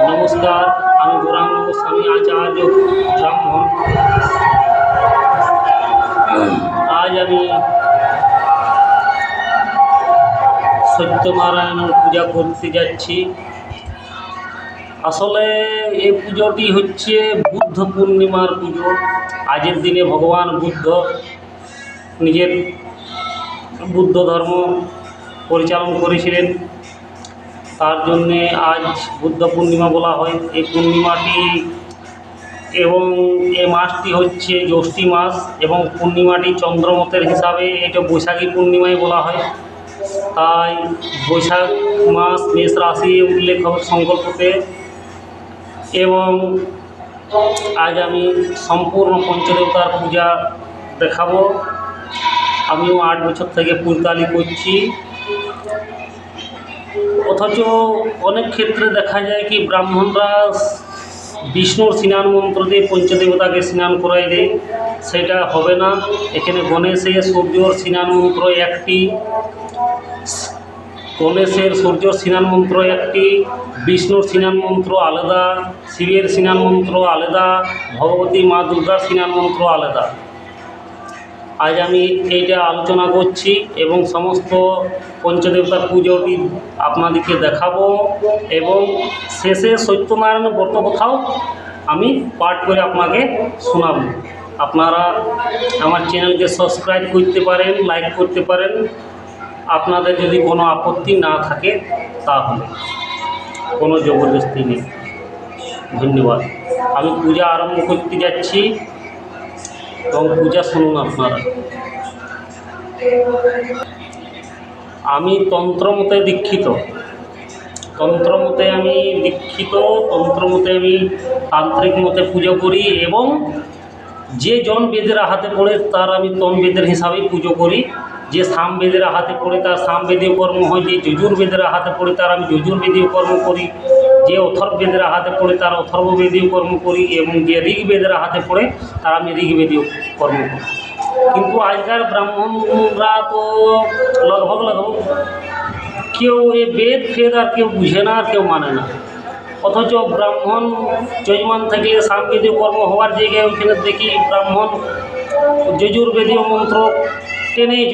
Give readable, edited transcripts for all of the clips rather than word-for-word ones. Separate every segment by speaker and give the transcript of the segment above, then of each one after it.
Speaker 1: নমস্কার, আমি গৌরাঙ্গ গোস্বামী আচার্য ব্রাহ্মণ। আজ আমি সত্যনারায়ণের পূজা করতে যাচ্ছি। আসলে এই পুজোটি হচ্ছে বুদ্ধ পূর্ণিমার পুজো। আজের দিনে ভগবান বুদ্ধ নিজের বুদ্ধ ধর্ম পরিচালন করেছিলেন, তার জন্যে আজ বুদ্ধ পূর্ণিমা বলা হয়। এই পূর্ণিমাটি এবং এই মাসটি হচ্ছে জ্যৈষ্ঠী মাস এবং পূর্ণিমাটি চন্দ্রমতের হিসাবে এটা বৈশাখী পূর্ণিমায় বলা হয়। তাই বৈশাখ মাস মেষ রাশি উল্লেখ হবে সংকল্পতে। এবং আজ আমি সম্পূর্ণ পঞ্চদেবতার পূজা দেখাবো। আমিও 8 বছর থেকে পুরতালি করছি। অথচ অনেক ক্ষেত্রে দেখা যায় কি ব্রাহ্মণরা বিষ্ণুর স্নান মন্ত্র দিয়ে পঞ্চদেবতাকে স্নান করাই দেয়। সেটা হবে না। এখানে গণেশের সূর্যর স্নান মন্ত্র একটি, গণেশের সূর্যর স্নান মন্ত্র একটি, বিষ্ণুর স্নান মন্ত্র আলাদা, শিবের স্নান মন্ত্র আলাদা, ভগবতী মা দুর্গার স্নান মন্ত্র আলাদা। আজ আমি এইটা আলোচনা করছি এবং সমস্ত পঞ্চদেবতার পুজোটি আপনাদেরকে দেখাবো এবং শেষে সত্যনারায়ণ ব্রত কথাও আমি পাঠ করে আপনাকে শোনাব। আপনারা আমার চ্যানেলকে সাবস্ক্রাইব করতে পারেন, লাইক করতে পারেন, আপনাদের যদি কোনো আপত্তি না থাকে তাহলে। কোনো জবরদস্তি নেই। ধন্যবাদ। আমি পূজা আরম্ভ করতে যাচ্ছি এবং পূজা শুনুন আপনারা। আমি তন্ত্রমতে দীক্ষিত। তন্ত্রমতে আমি তান্ত্রিক মতে পুজো করি এবং যে জন বেদের হাতে পড়ে তার আমি তন বেদের হিসাবেই পুজো করি। যে সামবেদের হাতে পড়ে তার সামবেদীয় কর্ম হয়, যে যজুর্বেদের হাতে পড়ে তার আমি যজুর্বেদীয় কর্ম করি, যে অথর্ববেদের হাতে পড়ে তার অথর্ববেদীয় কর্ম করি এবং যে ঋগ্বেদের হাতে পড়ে তার আমি ঋগ্বেদীয় কর্ম করি। কিন্তু আজকাল ব্রাহ্মণরা তো লগভগ কেউ এই বেদ ফেদ আর কেউ বুঝে না, আর কেউ মানে না। অথচ ব্রাহ্মণ যজমান থেকে সামবেদীয় কর্ম হওয়ার জায়গায় ওইখানে দেখি ব্রাহ্মণ যজুর্বেদীয় মন্ত্র টেনেই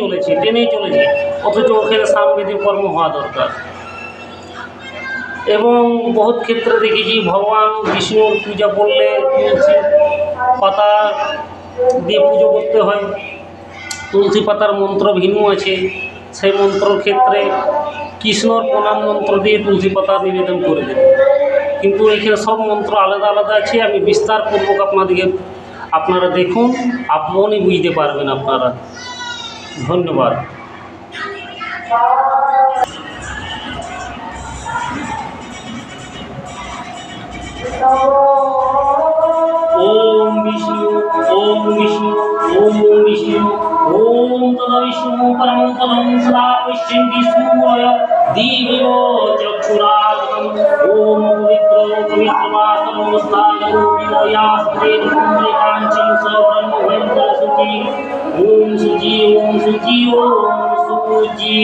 Speaker 1: চলেছে। অথচ ওখানে সামবেদীয় কর্ম হওয়া দরকার। এবং বহুত ক্ষেত্রে দেখেছি ভগবান বিষ্ণুর পূজা করলে তুলসী পাতা দিয়ে পুজো করতে হয়। তুলসী পাতার মন্ত্র ভিন্ন আছে। সেই মন্ত্রর ক্ষেত্রে কৃষ্ণর প্রণাম মন্ত্র দিয়ে তুলসী পাতা নিবেদন করে দেবে। কিন্তু এখানে সব মন্ত্র আলাদা আলাদা আছে। আমি বিস্তারপূর্বক আপনারা দেখুন, আপনি বুঝতে পারবেন আপনারা। ধন্যবাদ। ওম বিষ্ণু ওম বিষ্ণু ওম বিষ্ণু ওম তদ্বিষ্ণু পরমং পদং সদা পশ্যন্তি সূরয় দিবিব চক্ষুরাগম ওম পবিত্রবাসনমস্তাগো বিময়াস্ত্রে পুণ্ডরিকাঞ্চং সব্রহ্মভেন্দ্র সুচি ওম সুচি ওম সুচি ওম সুচি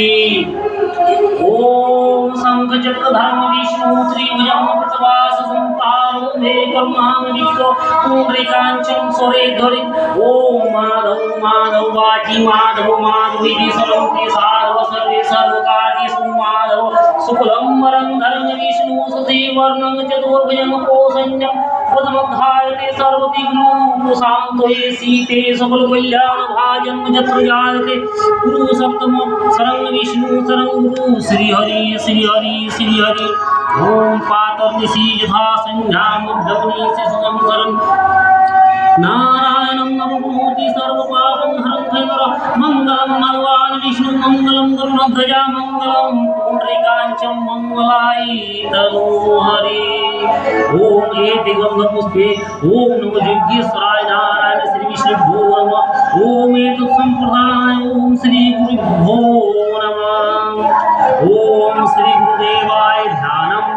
Speaker 1: ओम शंखचक्र धर्म विष्णु त्रिभुजं प्रतवास संतारो मे कर्मां विष्णु पुंडरीकांचन स्वरे धरि ओम माधव माधव वाची माधव माधवी सर्वंति साधव सर्वे सर्वकार्येषु माधव शुक्लं वरं धर्म विष्णु सदेवर्णं चतुर्भुजं कोसंजं पद्मधायते सर्वविघ्नोपशान्तये सीते सकलकल्याणभाजं यत्र जायते गुरु सप्तम शरण विष्णु शरण गुरु श्री हरि श्री हरि श्री हरि ओम पातर निशी यथा संध्याम धवनी शिशुजं शरण नारायणं नमोति सर्वपापं हरं खैवर मंगलं भगवान विष्णु मंगलं गरुड़ध्वजा मंगलं पुंडरीकांचन मंगलाय तनोहरि ओम ए दिगंध पुष्पे ओम नमो यज्ञेश्वराय नारायण श्री विष्णु नमः ओम ए संप्रदाय ओम श्री गुरुभ्यो नमः ओम श्री गुरुदेवाय ध्यानम्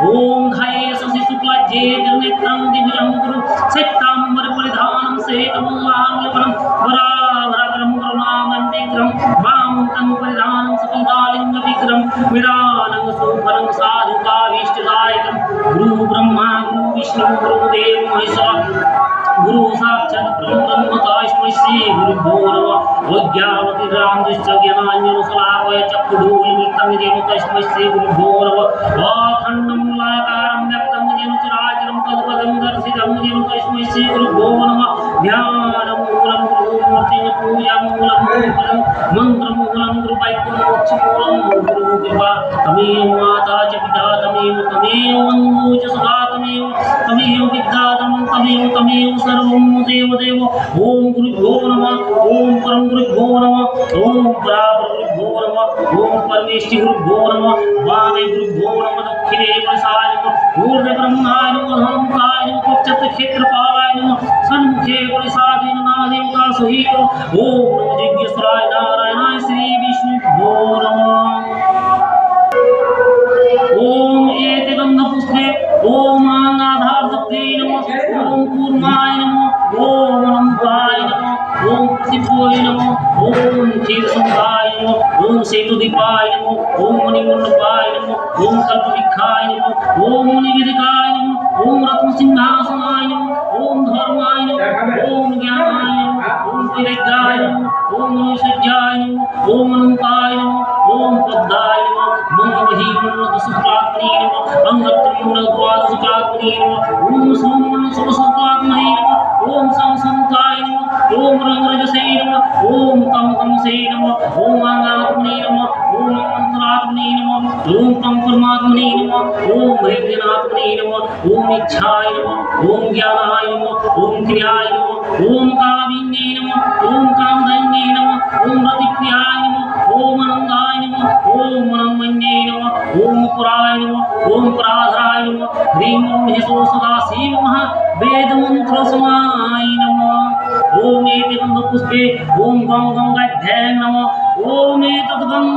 Speaker 1: ओम धाये शशि शुक्ला जे नेत्रं दिव्यं गुरु श्वेतांबर परिधानं श्वेतमूलांगलवनं वराभरं करुणामन्दिरं वामं परिधानं सकलकालिंग विक्रम विरानं सुभरं साधुकाभीष्टदायकं गुरु गुरु ब्रह्मा गुरु विष्णु गुरुदेव महेश्वर गुरु साक्षात् परब्रह्म तस्मै श्री गुरुभ्यो नमः विद्यावतिरामदृश्च ज्ञानाञ्जनशलाकया चक्षुरुन्मीलितं येन तस्मै श्री गुरुभ्यो नमः अखण्डमूलाकारं व्यक्तं येन चराचरं तत्पदं दर्शितं येन तस्मै श्री गुरुभ्यो नमः ध्यानमूलं गुरुमूर्तिं पूजामूलं गुरुपदं मन्त्रमूलं गुरुवैकुण्ठमोक्षमूलं गुरुकृपा तमेव माता च पिता तमेव बन्धुः च सखा तमेव विद्याधर्मं तमेव सर्वं देव देव ओम गुरुभ्यो नमः ओम परम गुरुभ्यो नमः ओम परापर गुरुभ्यो नमः ओम परमेष्टि गुरुभ्यो नमः वामे गुरुभ्यो नमः दक्षिणे वसाय नमः ऊर्ध्वे ब्रह्माय नमः धनमुखाय नमः पश्चात् क्षेत्रपालाय नमः सन्मुखे परिसादेन नादेवता सहित ओम नमो जिज्ञेश्वराय नारायणाय श्री विष्णुभ्यो नमः ओम एते गंधपुष्पे ओम आधार शक्ति नमः ओम कूर्माय नमः ओम नमोकाय नमः ओम प्रतिपोय नमः ओम क्षीरसमुद्राय नमः ओम सेतुदीपाय नमः ओम मणिमण्डपाय नमः ओम कल्पवृक्षाय नमः ओम मुनिवेदिकाय नमः ओम रत्नसिंहासनाय नमः ओम धर्माय नमः ओम ज्ञानाय नमः ओम वैराग्याय नमः ओम मनुष्याय नमः ओम अनंताय नमः ओम पद्माय नमः मंगमहीमन्नदशुक्लात्मने नमः अंगत्रमुन्नद्वादशुक्लात्मने नमः ओम सोमन्नसहस्रात्मने नमः ओम संसंताय नमः ओम रंगरजसे नमः ओम तमतमसे नमः ओम आंगात्मने नमः ओम मंत्रात्मने नमः ओम परमात्मने नमः ओम वैद्यनात्मने नमः ओम इच्छाय नमः ओम ज्ञानाय नमः ओम क्रियाय नमः ओम कामिन्ये नमः ओम कामधन्ये नमः ओम रतिप्रियाय नमः ओम आनंदाय नमः ओम मनोमन्ये नमः ओम पुराय नमः ओम पराधराय नमः ह्रीं महेशो सदाशिव महा वेद मंत्र समाय नमः ओम एते गंधपुष्पे ओम गंगाध्याय नमः ओम एतद्गं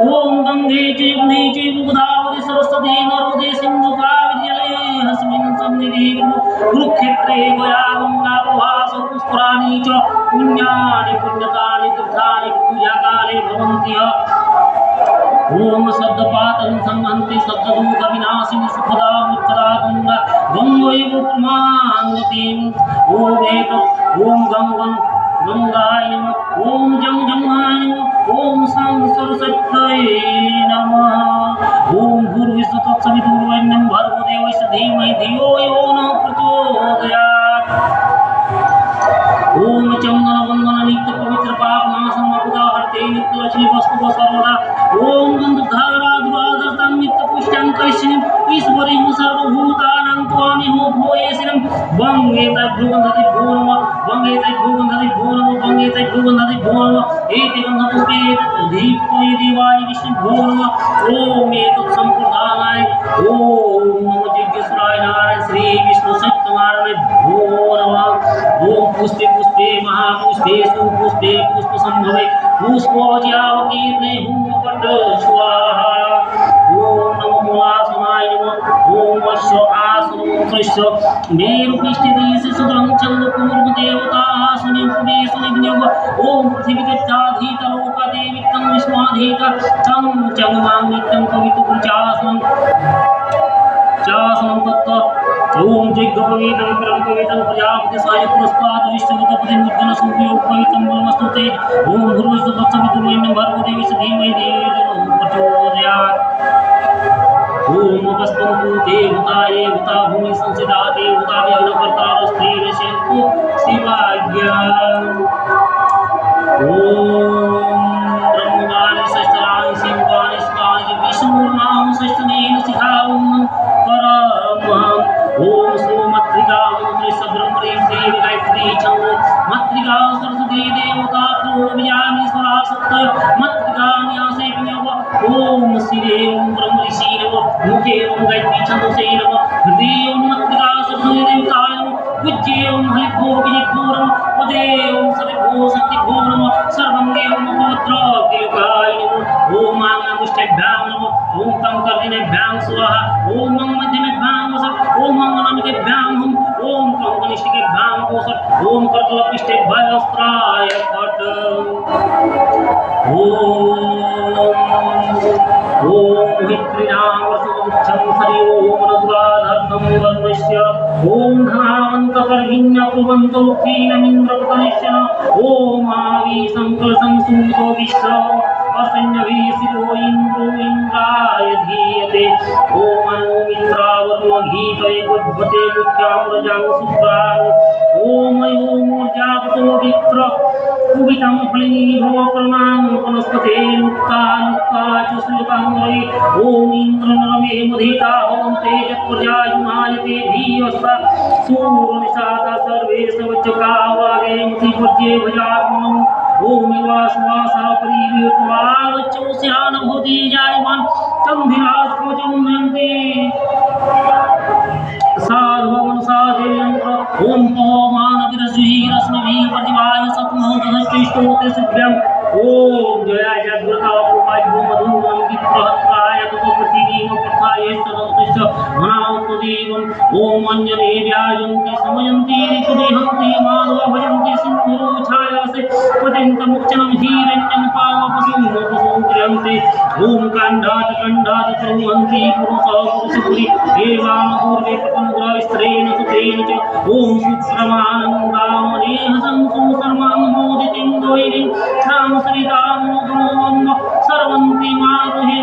Speaker 1: ओम गंगे चैवने चैव गोदावरी सरस्वती नर्मदे सिंधु कावेरी जलेऽस्मिन् सन्निधिं कुरुक्षेत्रे गया गंगा प्रवाह पुष्कराणि च पुण्यानि पुण्यकानि तीर्थानि पूजाकाले भवन्ति ओम शब्दपातं संहन्ति शब्ददुःख विनाशिनी सुखदा मुक्तदा गंगा गंगैव प्रमाणवतीं ओम एतत् ओम गंगाय नमः ओम जंगमाय नमः ओम सरस्वत्यै नमः ओम भूर्भुवः तत्सवितुर्वरेण्यं भर्गो देवस्य धीमहि धियो यो नः प्रचोदयात् ओम चंदन वंदन नित्य पवित्र पापनाशम उदाहरते नित्य लक्ष्मी वस्तु सर्वदा ओम गंधधारा दुरादर्शं नित्य पुष्टं कैश्यं ईश्वरीं सर्वभूतानां त्वामि हो भूयेसिनं वंगे तद्भुगंधति भूर्म वंगे तद्भुगंधति भूर्म वंगे तद्भुगंधति भूर्म एति गंधपुष्पे दीप्तये देवाय विष्णु भूर्म ओम एतत् संप्रदानाय ओम नमो जिज्ञेश्वराय नारायण श्री विष्णु सत्यनारायण भूर्म ओम पुष्पे पुष्पे महापुष्पे सुपुष्पे पुष्पसंभवे पुष्पोज्यावकीर्णे हुमपट स्वाहा ओम नमो मूलासनाय नमः ओम वश्य आसनोपश्य मेरुपृष्ठदेशे सुदं चन्द्रपूर्वदेवतासुनिपदेशनिज्ञव ओम पृथिवीतत्ताधीतलोकदेवितं विश्वाधीत तं चङ्मां नित्यं कवितुर्चासनं चासनं तत्त ओम जयगपवीतं ब्रह्मपवीतं प्रजापति साय पुरस्ताद विश्वगतपति मुद्गन संयोग बलमस्तुते ओम भूर्भुवः तत्सवितुर्वरेण्यं भर्गो देवस्य धीमहि धियो यो नः प्रचोदयात् ओम अपस्पन्तु देवताये उता भूमि संसिता देवता विघ्नकर्ता स्त्रीरशेतु शिवाज्ञा ओम ब्रह्मवाणी सहस्राणि शिवानि स्वानि विष्णुर्नाम सहस्रनेन शिखावं परमं ओम सोमत्रिका मंत्र ब्रह्मणे देवी गायत्री छंदो मत्रिका सरस्वती देवता प्रोव्यामीश्वरा सत्य मत्रिका न्यासे विनव ओम शिरे ओम ब्रह्म ऋषि नमः मुखे ओम गायत्री छंदो से नमः हृदय ओम मत्रिका सरस्वती देवताय नमः पूज्य ओम हरिभो विजयभो नमः पदे ओम सविभो शक्तिभो नमः सर्वंगे ओम पवित्र देवताय नमः ओम आंगमुष्टिभ्यां नमः ओम कंकर्दिनेभ्यां स्वाहा ओम मध्यमेभ्यां वसत् ओम अंगनामिकेभ्यां हुम ओम कंकनिष्ठिकेभ्यां वसत् ओम कर्कलपिष्ठेभ्यः अस्त्राय फट् ओम हित्रीणां वसुवंशं हरि ओम नदुराधर वर्णस्य ओम धनावन्तपर्भिन्य कुर्वन्तो क्षीणमिन्द्रपतनिश्चन ओम आविशङ्करसंसूतो विश्व असंयभिशिरो इन्द्रो इन्द्राय धीयते ओम मित्रावर्णघीतये बुद्धते मुख्यामृजां शुक्रान् ओम ऊर्जावतो विप्र कुबितं फलिनी भवप्रणां वनस्पते नुक्ता च श्लोकाङ्गरे ओम इन्द्रनरमे मधिता हवन्ते जत्प्रजायुनायते धीयस्ता सूर्यनिशाता सर्वे सवच्चकावागे मतिपर्ये भजात्मनम् ओम वासवासा परिवीतवागच्छोस्यान भवति जायमान तंभिरास्कोचमुन्यन्ते साधुवन साधेयन्त्र ओम पवमानविरस्मिभिः प्रतिभाय सत्महोदधष्टिष्टोते सिद्ध्यम् ओम जयाय जगृतापुमाय भूमधूमं विप्रहत्राय ततो पृथिवीं पर्थाय सदोतिश्च मनावत्वदेवम् ओम अंजने व्यायन्ति समयन्ति ऋतुदेहन्ति माधव भजन्ति सिन्धुरो छायासे पतिन्तमुच्चनं हीरण्यं पावपशुमपशुक्रियन्ते ओम काण्डात् प्रभुवन्ति पुरुषः पुरुषपुरी एवामपूर्वे प्रतनुग्रह स्त्रेण सुतेन च ओम सुप्रमानन्दामनेह संसु सर्वां मोदितिन्दोयिं राम श्रीराम सर्वन्ति मारुहे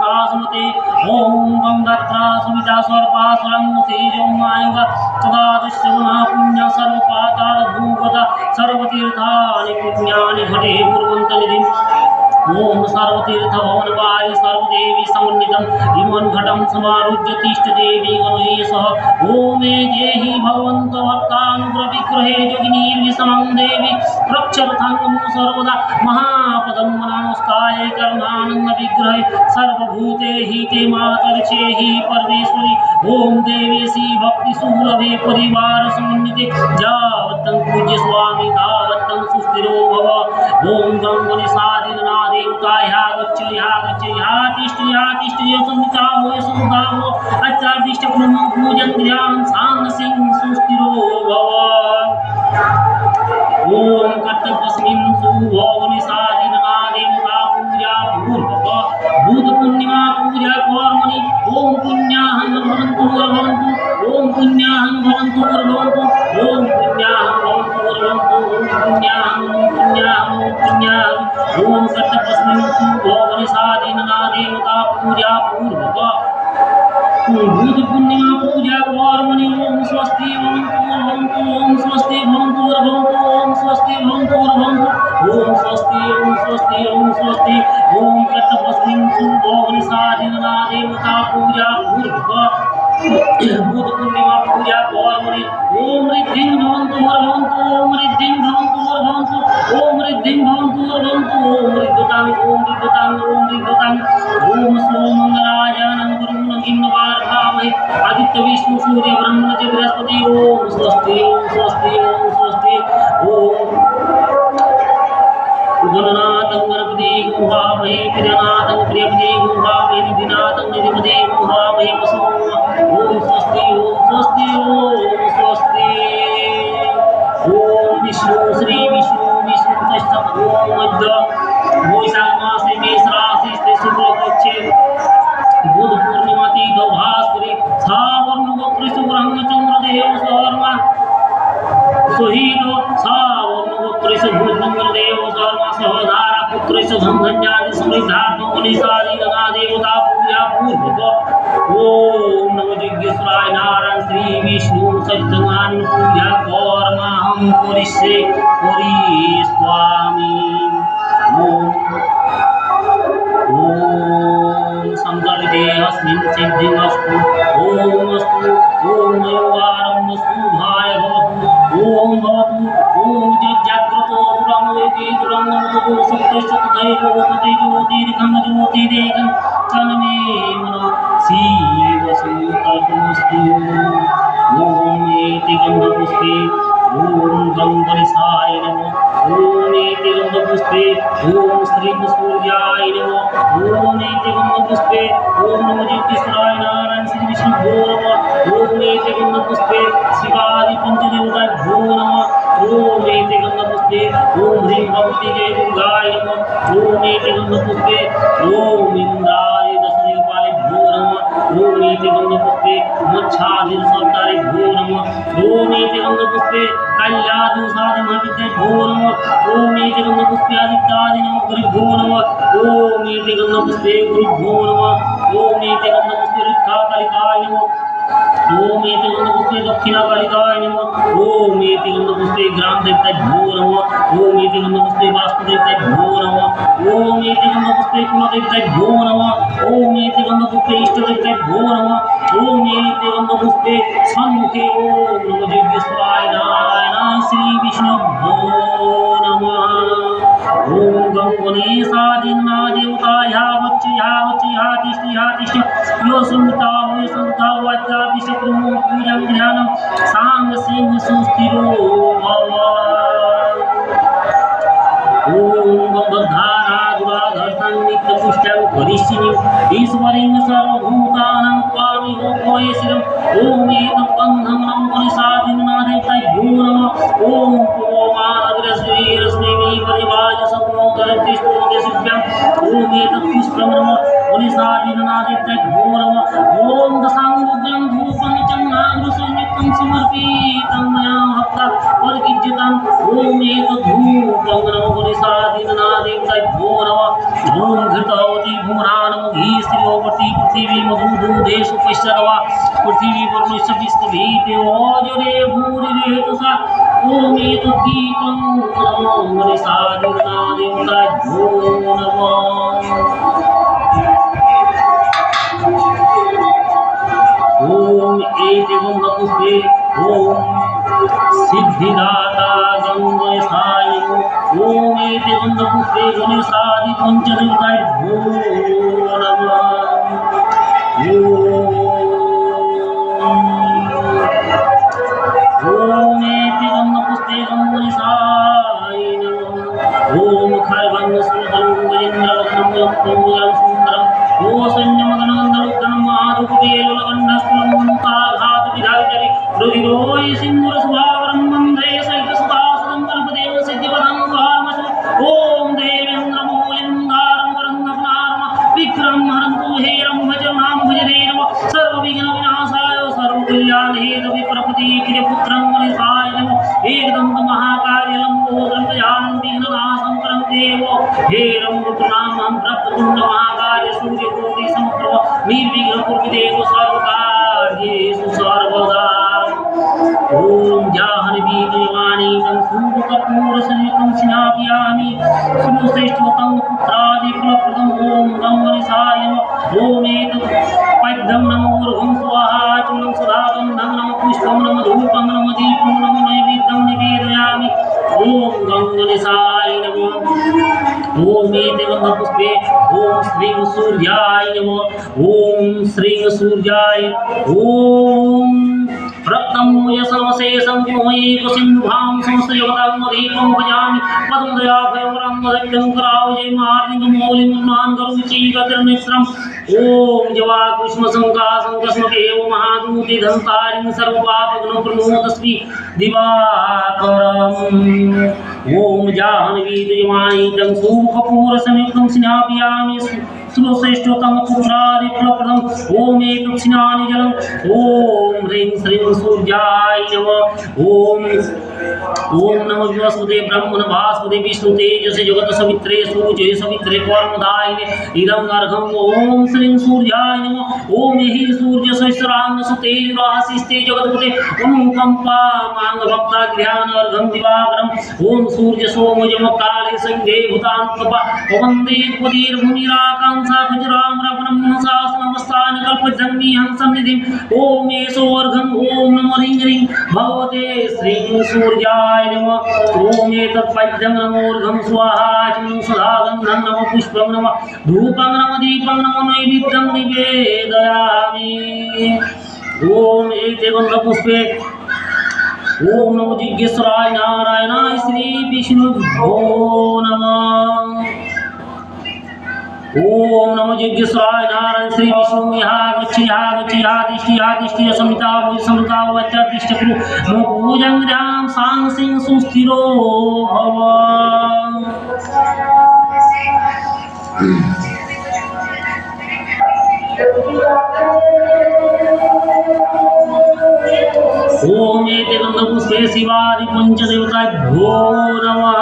Speaker 1: सास्मते ओम गंगात्रा सुविता सर्पासुरं तेजोमायुग तदादश्च गुणः पुण्य सर्वपाताल भूगता सर्वतीर्थानि पुण्यानि घटे कुर्वन्तनिधिम् ओम सर्वतीर्थभवनवाय सर्वदेवी समन्वितम् इमं घटं समारुह्य तिष्ठदेवी गणेशः ओम मे देहि भगवन्तो भक्तानुग्रहविग्रहे योगिनीर्विषमं देवी रक्षरथं सर्वदा महापदं मनानुस्ताय करुणानन्दविग्रहे सर्वभूते हिते मातर्चेहि परमेश्वरी ओम देवेशी भक्तिसुलभे परिवार समन्विते यावत्तं पूज्य स्वामी तावत्तं सुस्थिरो भव ओम गंगनिषादिना देवता यहाँ गच्छ यहाँ तिष्ठ ये संहिता हो संहिता हो अचार्दिष्ट पूजन ध्यान सांग सिंह सुस्थिरो भव ओम कर्तव्यस्मिन् सुभोगनिषादिना देवता पूजा पूर्वक बुध पूर्णिमा पूजा कर्मणि ओम पुण्याहं भवन्तु ओम पुण्याहं भवन्तु ओम पुण्याहं भवन्तु ओम कर्तव्यस्मिन् सुभोगनिषादिना देवता पूजा पूर्वक बुध पूर्णिमा पूजा कर्मणि ओम स्वस्ति भवन्तु ओम स्वस्ति भवन्तु ओम स्वस्ति भवन्तु ओम स्वस्ति ओम कर्तव्यस्मिन् सुभोगनिषादिना देवता पूजा पूर्वक बुध पूर्णिमा पूजा कर्मणि ओम ऋद्धिं भवन्तु ओम ऋद्धिं भवन्तु ओम ऋद्धिं भवन्तु ओम ऋद्धतां ओम सोमंगलाजानं गुरुं किन्नवार भावै आदित्य विष्णु सूर्य ब्रह्म च बृहस्पति ओम स्वस्ति ओम गणनाथं गणपति गुहामहे प्रियनाथं प्रियपति गुहामहे निधिनाथं निधिपति गुहामहे वसो ओम स्वस्ति ओम विष्णु श्री विष्णु तस्सत् ओम मध्य वैशाख मासे मेष राशि शुक्लपक्षे बुध पूर्णिमा तिथौ भास्करी सावर्ण वक्र शुभ्रं चंद्रदेव शर्मा सहित सावर्ण वक्र शुभ्रदेव शर्मा सहधारा पुत्र धन्यादि समृद्धार्थं गणेशादिगणा देवता पूजा पूर्वक ओम नमो जिज्ञेश्वराय नारायण श्री विष्णु सत्यनारायण पूजा कर्माहं करिष्ये स्वामी ओम संकल्पेऽस्मिन् सिद्धिमस्तु ओम योगारम्भ शुभाय भवतु ओम जाग्रतो दुरंगेति दुरंगमतो सप्तशतदैवो ततेजोतिर्घं ज्योतिरेकं तन्मे मनो शिवसूतमस्तु ओम एति गन्धपुष्पे ओम गंगणेशाय नमः ओम एति गन्धपुष्पे ओम श्री सूर्याय नमः ओम एति गन्धपुष्पे ओम नमो जिज्ञेश्वराय नारायण श्री विष्णु नमः ओम एति गन्धपुष्पे शिवादि पंचदेवताभ्यो नमः ओम एति गन्धपुष्पे ओम ह्रीं भगवती जय दुर्गाय नमः ओम एति गन्धपुष्पे ओम इंद्राय दशदिक्पालेभ्यो नमः ओम एते गंधपुष्पे मच्छादिन सप्तारे भो नमः ओम एते गंधपुष्पे कल्यादिन साधि महाविद्याय भो नमः ओम एते गंधपुष्पे आदित्यादि नमः गुरुभ्यो नमः ओम एते गंधपुष्पे गुरुभ्यो नमः ओम एते गंधपुष्पे रुद्रा कालिकाय नमः ओम एते गंधपुष्पे दक्षिणा कालिकाय नमः ओम एते गंधपुष्पे ग्राम देवताय भो नमः ओम एते गंधपुष्पे वास्तु देवताय भो नमः ओम एते गंधपुष्पे कुल देवताय भो नमः ओम एते गंधपुष्पे इष्ट देवताय भो नमः ओम एते गंधपुष्पे सन्मुखे ओम नमो दिव्येश्वराय नारायण श्री विष्णु भो नमः ओम गंगणेशादिना देवताया वच्चया तिष्ठ यो संहिता वाच्यादिश प्रमो पूजं ध्यानं सांग सिंह सुस्थिरो भव ओम गंधाराजुराधर्तं नित्यपुष्टं करिष्यिनीं ईश्वरीं सर्वभूतानां त्वामिहो कोयेशिरम् ओम एतं गन्धं नमो गणेशादिना देवताय भो नमः ओम रश्मि परिवाज सपनो गणेशभ्यां ओम एतत् पुष्पं नमः गणेशादिना देवताय भो नमः ओम दशांगुग्रं धूपं चन्द्राग्रसंयुक्तं समर्पितं मया भक्ता परिकीर्तितं ओम एतत् धूपं नमो गणेशादिना देवताय भो नमः ओम घृतावती भूमरा नमो घीस्त्रियोपति पृथिवी मधुदूधे सुपश्चरवा पृथिवी वर्णिष्यभिस्तभीते ओजरे भूरिरे तुषा ओम एतत् दीपं नमो गणेशादिना देवताय भो नमः ओम एते गंधपुष्पे ओम सिद्धिदाता गंगेशाय ओम एते गंधपुष्पे गणेशादि पंचदेवताय भो नमः ओम एते गंधपुष्पे गणेशाय नमः ओम खरवं सुंदरं गजेन्द्रवदनं कुंजं सुंदरं ओ संयमगणगंधरुद्रं महारूपवेलगंधस्थलं ताघात विधायतरि रुधिरोय सिंदूर सुभावरं वन्दे सहितसुतासुतं गणपतिं सिद्धिपदं कामसु ओम देवेन्द्रमौलिं दारं वरन्दपनारं विक्रम हरन्तु हेरं भजनां भजरे नमः सर्वविघ्नविनाशाय सर्वकल्याणहेतवे प्रपदीप्रियपुत्रं गणेशाय नमः एकदन्त महाकाय लम्बोदरं गजाननं विघ्ननाशं परं देवो हेरं रुद्रनामं प्रपदुण्ड महाकाय सूर्यकोटि समप्रभ निर्विघ्नं कुर्वदेव सर्वकार्येषु सर्वदा ओम जाह्नवी देवानी तं सूर्यकपूरसंयुक्तं स्नापयामि सुश्रेष्ठवतं पुत्रादि कुलप्रदं ओम गणेशाय नमः ओम एतत् पद्यं नमो ऊर्ध्वं स्वाहा चूर्णं सुधागं नमो पुष्पं नमो धूपं नमो दीपं नमो नैवेद्यं निवेदयामि ओम गणेशाय नमः ओम एते गंधपुष्पे ओम श्रीं सूर्याय नमः ओम श्रीं सूर्याय ओम रक्तं यशमशेषं मोहेक सिंहां संस्थयवतां दीपं भजामि पद्मदया भयवरं वदत्यं करावजय मार्दिकमौलिमुन्नान् करुचीकतिर्निस्रम् ओम जवाकुष्मसङ्कासङ्कस्मकेव महादूति धन्तारिं सर्वपापघ्नप्रमोदस्मि दिवाकरम् ओम जाह्नवी देवानी तं सूर्यकपूरसंयुक्तं स्नापयामि सुश्रेष्ठतम पुत्रादि फलप्रदम् ओम एतत् स्नानि जलम् ओम ह्रीं श्रीं सूर्याय नमः ओम नमो वसुदेव ब्रह्मण वासुदेव विष्णु तेजसे जगत सवित्रे सूर्ये सवित्रे कर्मदायिने इदं अर्घम् ओम श्रीं सूर्याय नमः ओम हि सूर्य सहस्रांग सुतेजुराशिस्ते जगत्पते अनुकंपा मांग भक्ता ज्ञान अर्घं दिवाकरम् ओम सूर्य सोम जम काले संगे भूतान्तपा वन्दे पतिर्भूमिराकांक्षा खजराम रवणं मनसासनमस्तान कल्पजन्मी हंसनिधिं ओम एषोऽर्घम् ओम नमो ह्रीं ह्रीं भगवते श्रीं सूर्याय नमः ओम एतत् पद्यं नमोऽर्घं स्वाहा चूर्णं सुधागन्धं नमो पुष्पं नमः धूपं नमो दीपं नमो नैवेद्यं निवेदयामि ओम एते गन्धपुष्पे ओम नमो जिज्ञेश्वराय नारायणाय श्री विष्णुभ्यो नमः ओम नमो जिज्ञेश्वराय नारायण श्री विष्णु दिष्टि समिता वच्च कुरु मो पूजं ध्यानं सांग सिंह सुस्थिरो भव ओम एते गंधपुष्पे शिवादि पंचदेवताभ्यो नमः।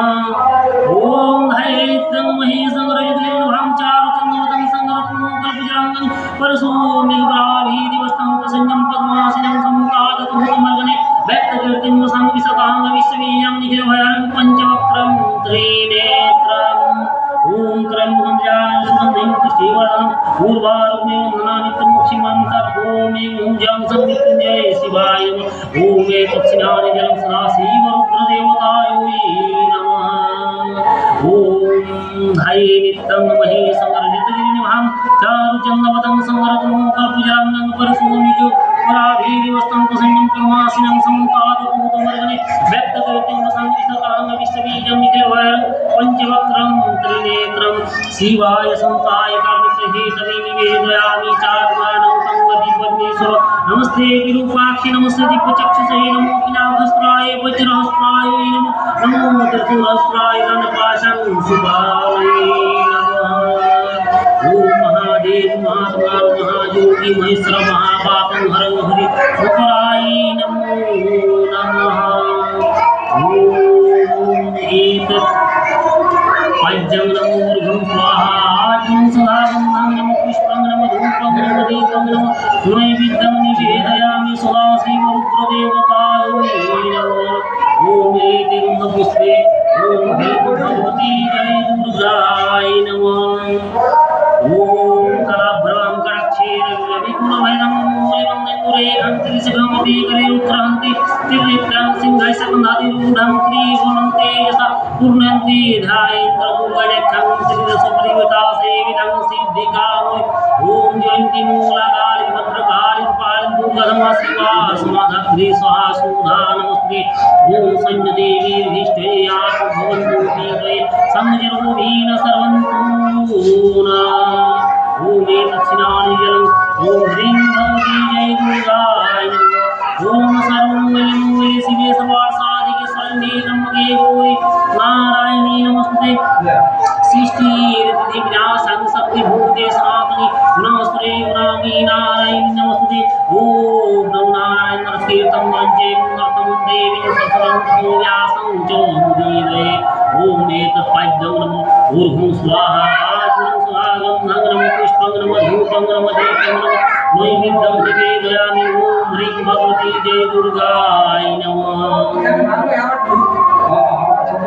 Speaker 1: ओम धैर्यं महेशं रजतेन चारुचन्द्रवदं संगरत्नं कल्पजांगं परशुमेवाभि दिवस्तं प्रसन्नं पद्मासनं सम्पादतं भूतमर्गणे व्यक्तकीर्तिं संविशतांग विश्ववीयं निखिलभयां पंचवक्त्रं त्रिनेत्रम् ओम त्रयंबकं सुगन्धिं पुष्टिवर्धनं पूर्वारुकमेव नमामित्तमुक्षिमां तद्भूमिं जं संवित्तुञ्जय शिवाय ओम एतत्स्नाने जलं सदा शिवरुद्रदेवतायै नमः। ओम धैर्यनित्यं महेशंगरजतगिरिनिभां चारुचन्द्रवदं संगरत्नं कल्पजांगं परशुमिजो पराभिदिवस्तं प्रसन्नं परमासिनं सम्पादभूतमर्गणे व्यक्तकीर्तिं संविशतांग विश्वबीजं निखिलभयं पंचवक्त्रं त्रिनेत्रं शिवाय संताय कर्महेतवे निवेदयामि चात्मानं तंगदीपज्ञेश्वर नमस्ते विरूपाक्षि नमस्ते दीपचक्षुषे नमो पिनाकहस्त्राय वज्रहस्त्राय नमो नमो त्रिशूलहस्त्राय धनपाशं सुबाले नमः। ओम महादेव महात्मा महायोगी महेश्वर महापापं हरं हरि मुखराय नमो नमः। ओम एतत् पंचम नमो ऊर्ध्वं स्वाहा आत्मं सदा गन्धं नमो पुष्पं नमो धूपं नमो दीपं नमो नैवेद्यं निवेदयामि सदा शिवरुद्रदेवतायै नमः। ओम एते गन्धपुष्पे ओम ह्रीं भगवती जय दुर्गाय नमः। ओम कलाभ्रवां कराक्षेण विपुलभैरं मूलमं नैमुरेहं त्रिशकमपि करे उत्तरहन्ति त्रिनेत्रं सिंहस्य स्कन्धातिरूढं त्रिभुवनं तेजसा पूर्णन्ति ध्यायेन्द्रदुर्गलेखं त्रिदशपरिवृता सेवितं सिद्धिकामो ओम जयन्ती मूलकाली भद्रकाली पालि दुर्गा शिवा समाधि स्वाहा सुधा नमस्ते। ओम सैन्यदेवी युधिष्ठिरे भवन्तु दीपे संजरोधीन सर्वन्तु न। ओम एतत्स्नाने जलं ओम ह्रीं भगवती जय दुर्गाय नमः। ओम सर्वमङ्गलमङ्गले शिवे सर्वार्थसाधिके शरण्ये त्र्यम्बके गौरी नारायणी नमस्ते। सृष्टिर्विनाशं शक्तिभूते सनातनी गुणासुरे गुणामी नारायणी नमस्ते। ओम नमो नारायण नरस्कीर्तं वञ्चे मुक्तं देवीं ससुरं व्यासं च मुदीरये। ओम एतत्पाद्यं नमो ऊर्ध्वं स्वाहा आत्मनं स्वाहा गन्धं नमो पुष्पं नमो धूपं नमो दीपं नमो नैवेद्यं निवेदयामि। ओम ह्रीं भगवती जय दुर्गाय नमः।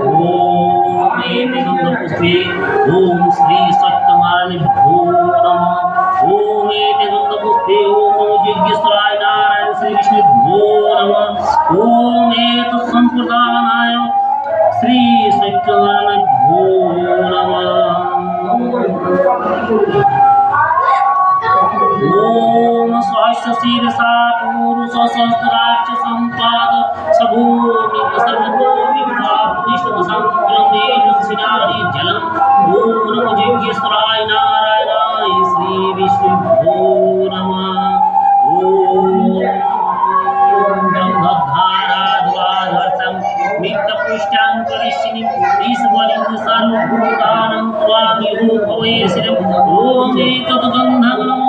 Speaker 1: ओम एते गन्धपुष्पे ओम श्री सत्यनारायणभ्यो नमः। ओम एते गन्धपुष्पे ओम यज्ञेश्वराय नारायण श्री विष्णुभ्यो नमः। ओम एतत् सम्प्रदानाय श्री सत्यनारायणभ्यो नमः। ओम सहस्रशीर्षा पुरुषसहस्राक्ष सम्पाद सभूमि सर्वतोमि विष्णुसंक्रमे दक्षिणानि जलम्। ओम नमो यज्ञेश्वराय नारायणाय श्री विष्णुभ्यो नमः। ओम ब्रह्मधाराध्वाधर्षं नित्यपुष्टां करिष्यिनीं ईश्वरीं सर्वभूतानां त्वामिहो भवेश्वरम्। ओम एतत् गन्धं नमो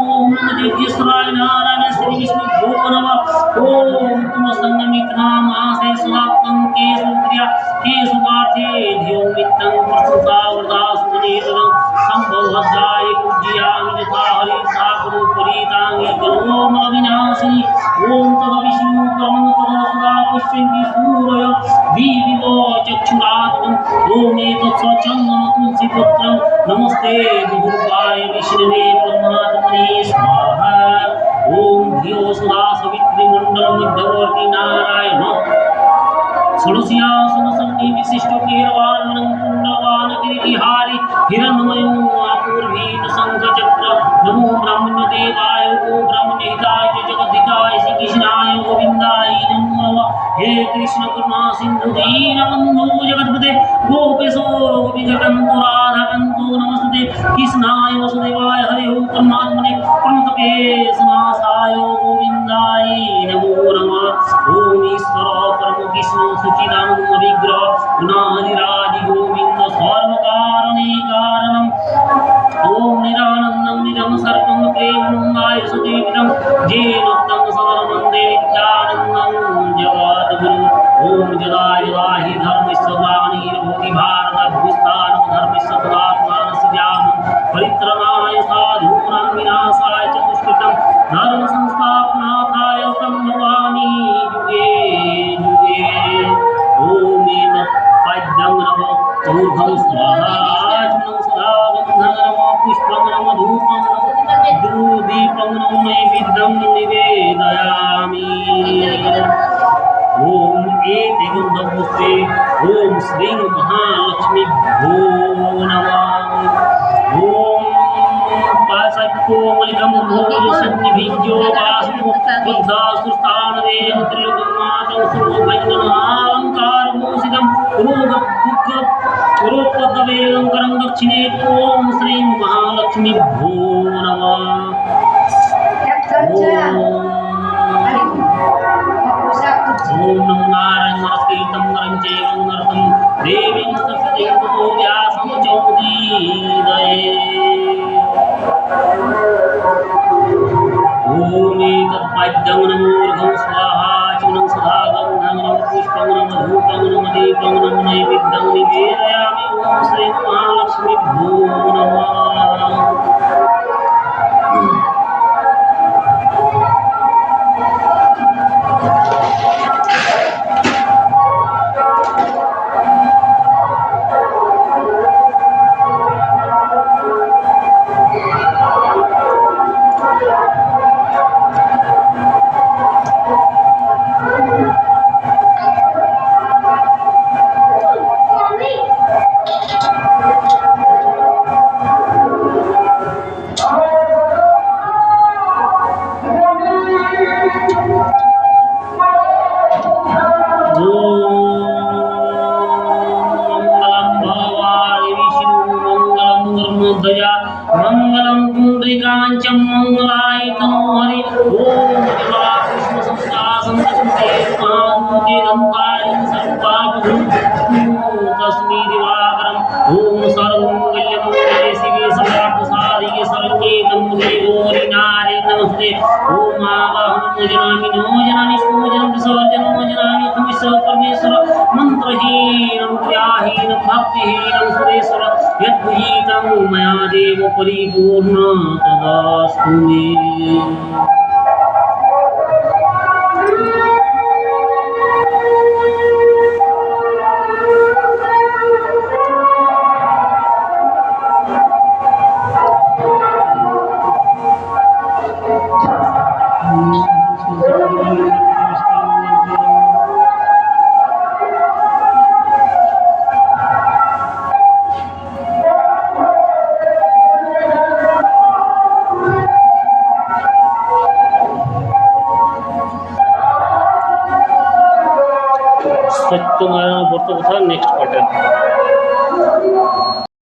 Speaker 1: यज्ञेश्वराय नारायण श्री विष्णुभ्यो नमः। ओम तुम संगमित्रामासे सुदाक्तं केषु क्रिया केषु पार्थे धियो मित्तं प्रसुता वरदा सुनेतरं संभवद्धाय पूज्यामि यथा हरिता गुरु पुरीतांगि गणोम विनाशिनी। ओम तद विष्णु परमं पद सदा पुष्पन्ति सूरय दीपितो चक्षुरातकम्। ओम एतत् स्वचन्दन तुलसीपत्रं नमस्ते विभुपाय विष्णवे परमात्मने स्वाहा। ओम धियो सदा सवित्री मंडल मध्यवर्ती नारायण षोडशीयासनसन्नि विशिष्ट कीर्वाणं कुण्डलवान गिरिविहारी हिरण्मयो अपूर्वीत शंखचक्र नमो ब्रह्मण्यदेवाय गो ब्रह्मणहिताय जगद्धिताय श्रीकृष्णाय गोविन्दाय नमो नमः। हे कृष्ण करुणा सिन्धु दीनबन्धो जगत्पते गोपेशो गोपीजगन्तो राधाकान्तो नमस्ते। कृष्णाय वसुदेवाय हरे परमात्मने प्रणतपेशनाशाय गोविन्दाय नमो नमः। ओम ईश्वर परम कृष्ण सच्चिदानंद विग्रह गुणाधिराजि गोविंद सर्वकारणे कारणम्। ओम निरानन्दं निरं सर्पं प्रेमं वायुसुदेवितं जेन तं सदा वन्दे नित्यानन्दं श्रीं महालक्ष्मी भो नमः। ओम पाशकोमलिकं भोजसन्निभिज्यो वासो बुद्धासुस्तानवे त्रिलोकमातं सर्वभञ्जनालङ्कारभूषितं रोगपद्मवेलङ्करं दक्षिणे ॐ श्रीं महालक्ष्मी भो नमः। ओम नमो नारायण नमस्कृतं नरं चैव नरोत्तमं देवीं सरस्वतीं ततो व्यासं चोदीरये। ओम एतत्पाद्यं नमोर्घं स्वाहा चूर्णं सुधागं नमः पुष्पं नमः धूपं नमः दीपं नमः नैवेद्यं निवेदयामि। ओम श्री महालक्ष्मी भो नमः। मंगलम पुंडरीकांचम मंगलाय तनोहरि। ओम तस्मै दिवाकरम। ओम सर्वमंगल्यमंगले शिवे सर्वार्थसाधिके शरण्ये त्र्यंबके गौरी नारायणी नमस्ते। ओम आवाहनं जनामि नो जनामि पूजनं विसर्जनं जनामि तमिष परमेश्वर मंत्रहीनं क्रियाहीनं भक्तिहीनं सुरेश्वर यद्विहितं मया देव परिपूर्ण तदास्तु मे। সত্যনারায়ণ ব্রত কথা নেক্সট পার্টে।